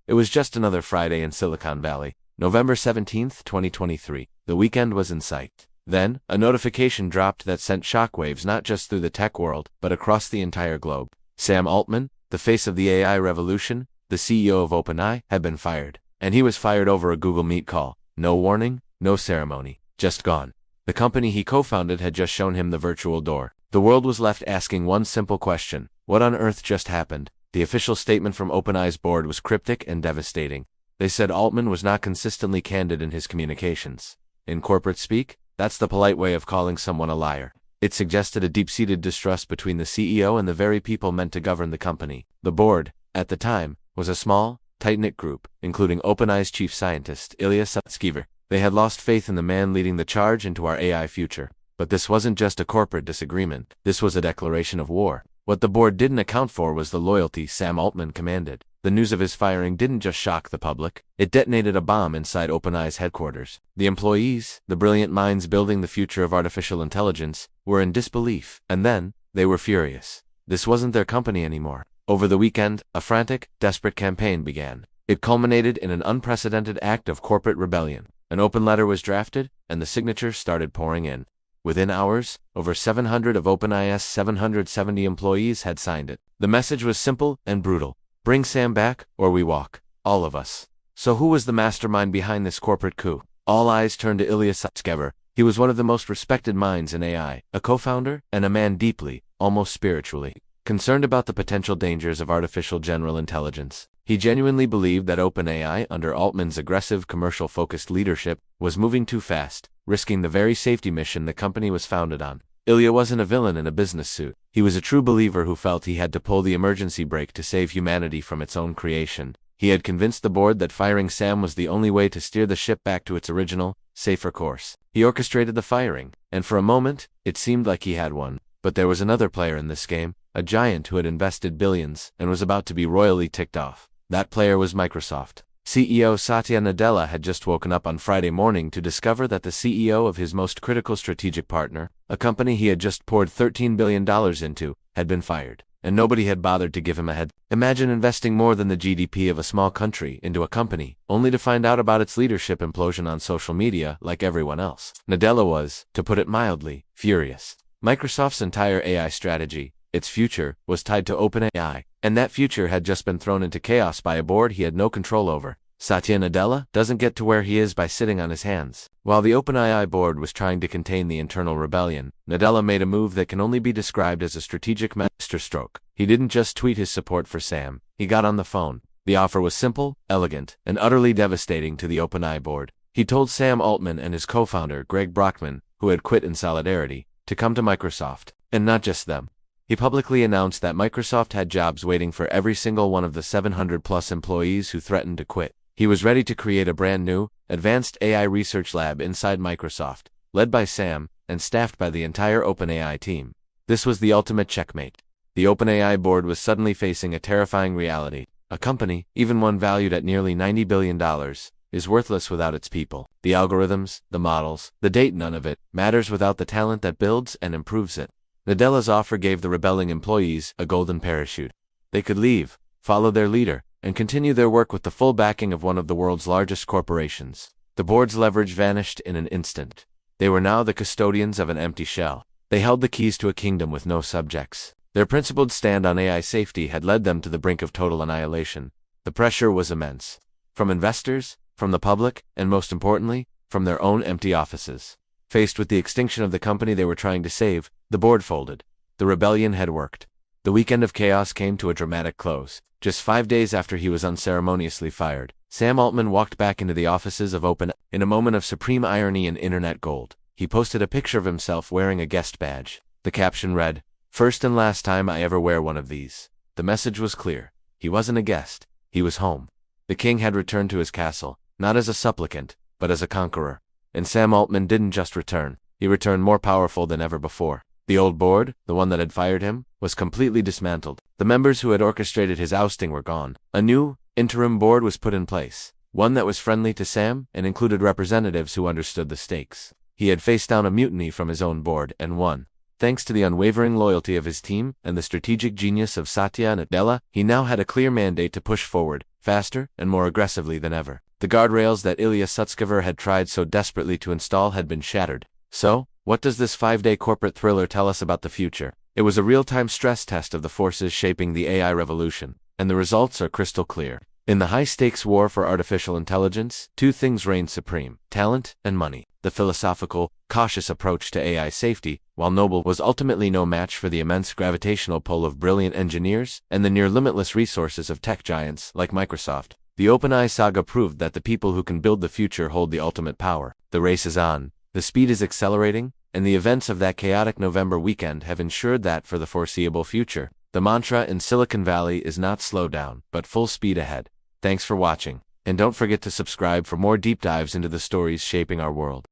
It was just another Friday in Silicon Valley, November 17th, 2023. The weekend was in sight. Then, a notification dropped that sent shockwaves not just through the tech world, but across the entire globe. Sam Altman, the face of the AI revolution, the CEO of OpenAI, had been fired. And he was fired over a Google Meet call. No warning, no ceremony, just gone. The company he co-founded had just shown him the virtual door. The world was left asking one simple question: what on earth just happened? The official statement from OpenAI's board was cryptic and devastating. They said Altman was not consistently candid in his communications. In corporate speak, that's the polite way of calling someone a liar. It suggested a deep-seated distrust between the CEO and the very people meant to govern the company. The board, at the time, was a small, tight-knit group, including OpenAI's chief scientist, Ilya Sutskever. They had lost faith in the man leading the charge into our AI future. But this wasn't just a corporate disagreement. This was a declaration of war. What the board didn't account for was the loyalty Sam Altman commanded. The news of his firing didn't just shock the public. It detonated a bomb inside OpenAI's headquarters. The employees, the brilliant minds building the future of artificial intelligence, were in disbelief. And then, they were furious. This wasn't their company anymore. Over the weekend, a frantic, desperate campaign began. It culminated in an unprecedented act of corporate rebellion. An open letter was drafted, and the signatures started pouring in. Within hours, over 700 of OpenAI's 770 employees had signed it. The message was simple and brutal. Bring Sam back, or we walk. All of us. So who was the mastermind behind this corporate coup? All eyes turned to Ilya Sutskever. He was one of the most respected minds in AI, a co-founder, and a man deeply, almost spiritually, concerned about the potential dangers of artificial general intelligence. He genuinely believed that OpenAI, under Altman's aggressive commercial-focused leadership, was moving too fast, risking the very safety mission the company was founded on. Ilya wasn't a villain in a business suit. He was a true believer who felt he had to pull the emergency brake to save humanity from its own creation. He had convinced the board that firing Sam was the only way to steer the ship back to its original, safer course. He orchestrated the firing, and for a moment, it seemed like he had won. But there was another player in this game, a giant who had invested billions and was about to be royally ticked off. That player was Microsoft. CEO Satya Nadella had just woken up on Friday morning to discover that the CEO of his most critical strategic partner, a company he had just poured $13 billion into, had been fired. And nobody had bothered to give him a head. Imagine investing more than the GDP of a small country into a company, only to find out about its leadership implosion on social media like everyone else. Nadella was, to put it mildly, furious. Microsoft's entire AI strategy, its future, was tied to OpenAI, and that future had just been thrown into chaos by a board he had no control over. Satya Nadella doesn't get to where he is by sitting on his hands. While the OpenAI board was trying to contain the internal rebellion, Nadella made a move that can only be described as a strategic masterstroke. He didn't just tweet his support for Sam, he got on the phone. The offer was simple, elegant, and utterly devastating to the OpenAI board. He told Sam Altman and his co-founder, Greg Brockman, who had quit in solidarity, to come to Microsoft, and not just them. He publicly announced that Microsoft had jobs waiting for every single one of the 700-plus employees who threatened to quit. He was ready to create a brand new, advanced AI research lab inside Microsoft, led by Sam, and staffed by the entire OpenAI team. This was the ultimate checkmate. The OpenAI board was suddenly facing a terrifying reality. A company, even one valued at nearly $90 billion, is worthless without its people. The algorithms, the models, the data, none of it matters without the talent that builds and improves it. Nadella's offer gave the rebelling employees a golden parachute. They could leave, follow their leader, and continue their work with the full backing of one of the world's largest corporations. The board's leverage vanished in an instant. They were now the custodians of an empty shell. They held the keys to a kingdom with no subjects. Their principled stand on AI safety had led them to the brink of total annihilation. The pressure was immense. From investors, from the public, and most importantly, from their own empty offices. Faced with the extinction of the company they were trying to save, the board folded. The rebellion had worked. The weekend of chaos came to a dramatic close. Just 5 days after he was unceremoniously fired, Sam Altman walked back into the offices of OpenAI. In a moment of supreme irony and internet gold, he posted a picture of himself wearing a guest badge. The caption read, "First and last time I ever wear one of these." The message was clear. He wasn't a guest. He was home. The king had returned to his castle, not as a supplicant, but as a conqueror. And Sam Altman didn't just return. He returned more powerful than ever before. The old board, the one that had fired him, was completely dismantled. The members who had orchestrated his ousting were gone. A new, interim board was put in place. One that was friendly to Sam and included representatives who understood the stakes. He had faced down a mutiny from his own board and won. Thanks to the unwavering loyalty of his team and the strategic genius of Satya Nadella, he now had a clear mandate to push forward, faster, and more aggressively than ever. The guardrails that Ilya Sutskever had tried so desperately to install had been shattered. So, what does this 5-day corporate thriller tell us about the future? It was a real-time stress test of the forces shaping the AI revolution, and the results are crystal clear. In the high-stakes war for artificial intelligence, two things reigned supreme: talent and money. The philosophical, cautious approach to AI safety, while noble, was ultimately no match for the immense gravitational pull of brilliant engineers and the near-limitless resources of tech giants like Microsoft. The OpenAI saga proved that the people who can build the future hold the ultimate power. The race is on, the speed is accelerating, and the events of that chaotic November weekend have ensured that for the foreseeable future, the mantra in Silicon Valley is not slow down, but full speed ahead. Thanks for watching, and don't forget to subscribe for more deep dives into the stories shaping our world.